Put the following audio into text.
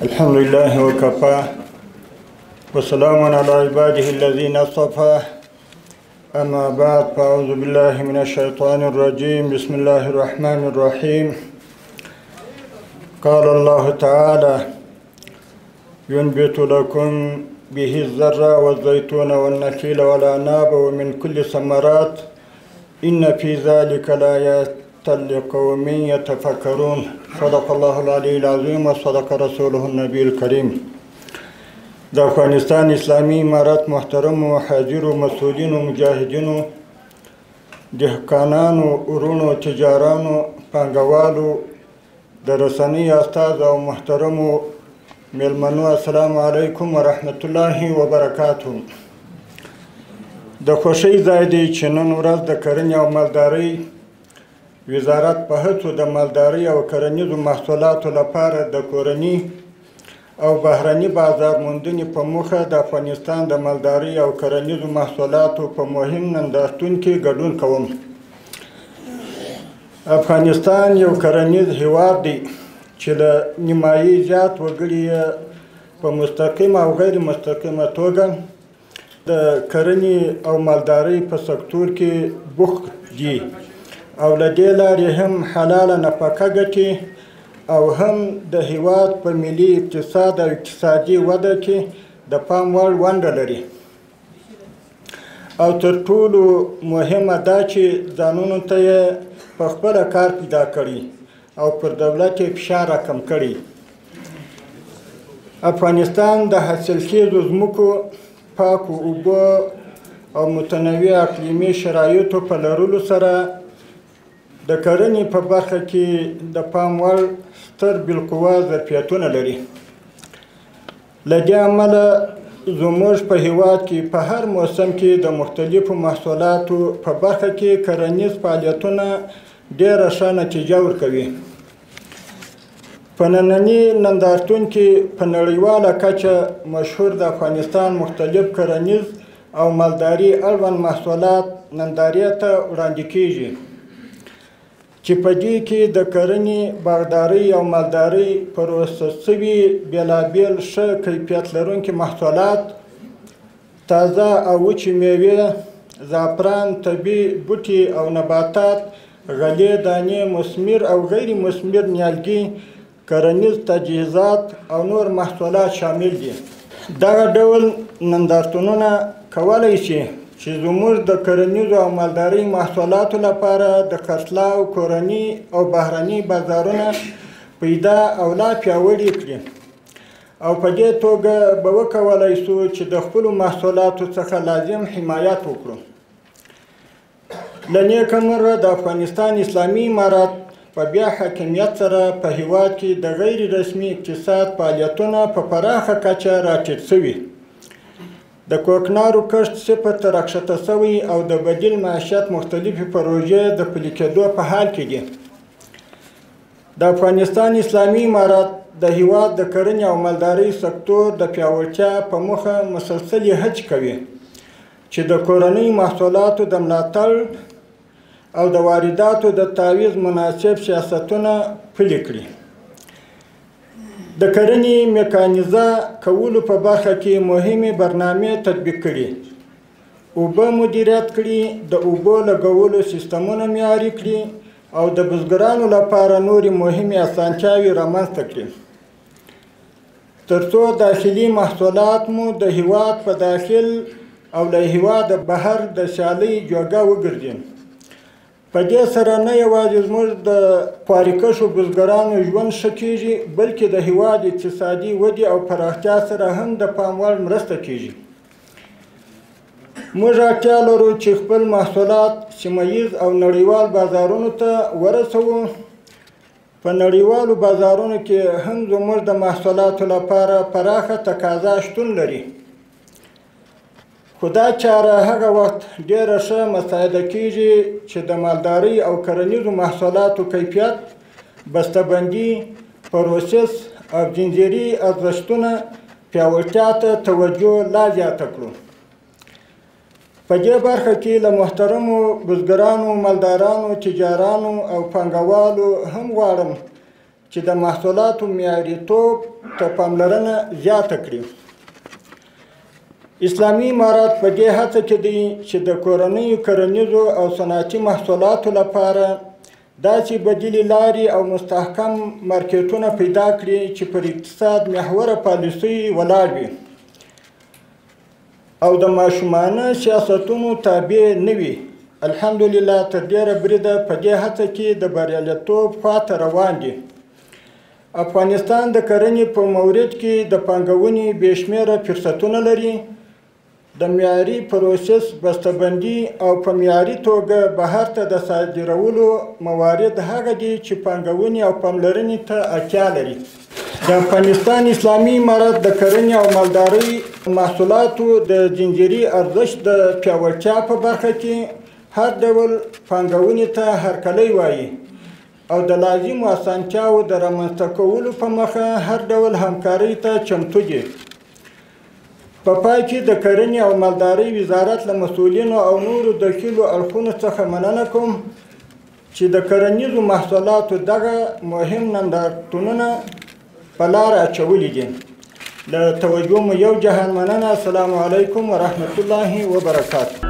الحمد لله وكفى وسلام على عباده الذين اصطفى أما بعد فأعوذ بالله من الشيطان الرجيم بسم الله الرحمن الرحيم قال الله تعالى ينبت لكم به الزرع والزيتون والنخيل والأعناب ومن كل الثمرات إن في ذلك لآيات لقوم يتفكرون صدق الله العلي العظيم وصدق رسوله النبي الكريم. د افغانستان اسلامي امارت محترم و حاضر و مسؤولین و مجاهدینو دهقانانو ورونو تجارانو پانګوالو د رسنۍ استاد او محترمو میلمنو السلام علیکم ورحمت الله وبرکاته. د خوشی ځای دی چې نن ورځ د کرنې او مالدارۍ وزارت په هڅو د مالدارۍ او کرنیزو محصولاتو لپاره د کورني او بهرني بازار موندنې په موخه د افغانستان د مالدارۍ او کرنیزو محصولاتو په مهم نندارتون کې ګډون کوم. افغانستان یو کرنیز هیواد دی چې له نیمایي زیات وګړي په مستقیمه او غیر مستقیمه توګه د کرنې او مالدارۍ په سکتور کې بوخت دي او له دې لارې هم حلاله نفقه ګټي او هم د هیواد په ملي اقتصاد او اقتصادي وده کې د پام وړ ونډه لري. او تر ټولو مهمه دا چې ځانونو ته یې په خپله کار پیدا کړي او پر دولت یې فشار راکم کړي. افغانستان د حاصلخیزو ځمکو پاکو اوبو او متنوع اقلیمي شرایطو په لرلو سره د کرنې په برخه کې د پام وړ ستر بالقوه ظرفیتونه لري. له دې امله زموږ په هیواد کې په هر موسم کې د مختلفو محصولاتو په برخه کې کرنیز فعالیتونه ډېره ښه نتیجه ورکوي. په ننني نندارتون کې په نړیواله کچه مشهور د افغانستان مختلف کرنیز او مالداري اړوند محصولات نندارې ته وړاندې کیږي چې په دې کې د کرنې، باغدارۍ او مالدارۍ پروسس شوي بېلابېل ښه کیفیت لرونکي محصولات، تازه او وچې میوې، زعفران، طبي بوټي او نباتات، غلې دانې، مثمر او غیر مثمر نیالګي، کرنیز تجهیزات او نور محصولات شامل دي. دغه ډول نندارتونونه کولی شي چې زموږ د کرنیزو او مالدارۍ محصولاتو لپاره د خرڅلاو کورني او بهرني بازارونه پیدا او لا پیاوړي کړي او په دې توګه به وکولی شو چې د خپلو محصولاتو څخه لازم حمایت وکړو. له نیکه مرغه د افغانستان اسلامي امارت په بیا حاکمیت سره په هیواد کې د غیر رسمي اقتصاد فعالیتونه په پراخه کچه راټیټ شوي. د کوکنارو کښت صفر ته راښکته شوی او د بدیل معیشت مختلفې پروژې د پلي کېدو په حال کې دي. د افغانستان اسلامي امارت د هیواد د کرنې او مالدارۍ سکتور د پیاوړتیا په موخه مسلسلې هڅې کوي چې د کورنۍ محصولاتو د ملاتړ او د وارداتو د تعویض مناسب سیاستونه پلي کړي. د کرنې میکانیزه کولو په برخه کې مهمې برنامې تطبیق کړي، اوبه مدیریت کړي، د اوبو لګولو سیستمونه معیاري کړي او د بزګرانو لپاره نورې مهمې اسانتیاوې رامنځته کړي تر څو داخلي محصولات مو د هیواد په داخل او له هیواده بهر د سیالۍ جوګه وګرځي. په دې سره نه یوازې زموږ د خوارکشو بزګرانو ژوند ښه کیږي بلکې د هیواد اقتصادي ودې او پراختیا سره هم د پام وړ مرسته کیږي. موږ اړتیا لرو چې خپل محصولات سیمهییز او نړیوال بازارونو ته ورسوو. په نړیوالو بازارونو کې هم زموږ د محصولاتو لپاره پراخه تقاضا شتون لري، خو دا چاره هغه وخت ډېره ښه مساعده کیږي چې د مالدارۍ او کرنیزو محصولاتو کیفیت، بسته‌بندي، پروسس او زنجیري ارزښتونه پیاوړتیا ته توجه لا زیاته کړو. په دې برخه کې له محترمو بزګرانو، مالدارانو، تجارانو او پانګوالو هم غواړم چې د محصولاتو معیاریتوب ته پاملرنه زیاته کړي. اسلامي امارات په دې هڅه کې دی چې د کورنیو کرنیزو او صنعتي محصولاتو لپاره داسې بدیلې لارې او مستحکم مارکیټونه پیدا کړي چې پر اقتصاد محوره پالیسۍ ولاړ وي او د ماشومانه سیاستونو تابع نه وي. الحمدلله تر ډېره بریده په دې هڅه کې د بریالیتوب خواته روان دي. افغانستان د کرنې په مورد کې د پانګونې بې شمېره فرصتونه لري. د معیاري پروسس بسته‌بندي او په معیاري توګه بهر ته د صادرولو موارد هغه دي چې پانګونې او پاملرنې ته اړتیا لري. د افغانستان اسلامي امارت د کرنې او مالدارۍ محصولاتو د زنجیري ارزښت د پیاوړتیا په برخه کې هر ډول پانګونې ته هرکلی وایي او د لازمو اسانتیاوو د رامنځته کولو په مخه هر ډول همکارۍ ته چمتو دي. په پای کې د کرنې او مالدارۍ وزارت له مسؤلینو او نورو دخیلو اړخونو څخه مننه کوم چې د کرنیزو محصولاتو دغه مهم نندارتونونه په لاره اچولي دي. له توجه مو یو جهان مننه. السلام علیکم ورحمة الله وبرکاته.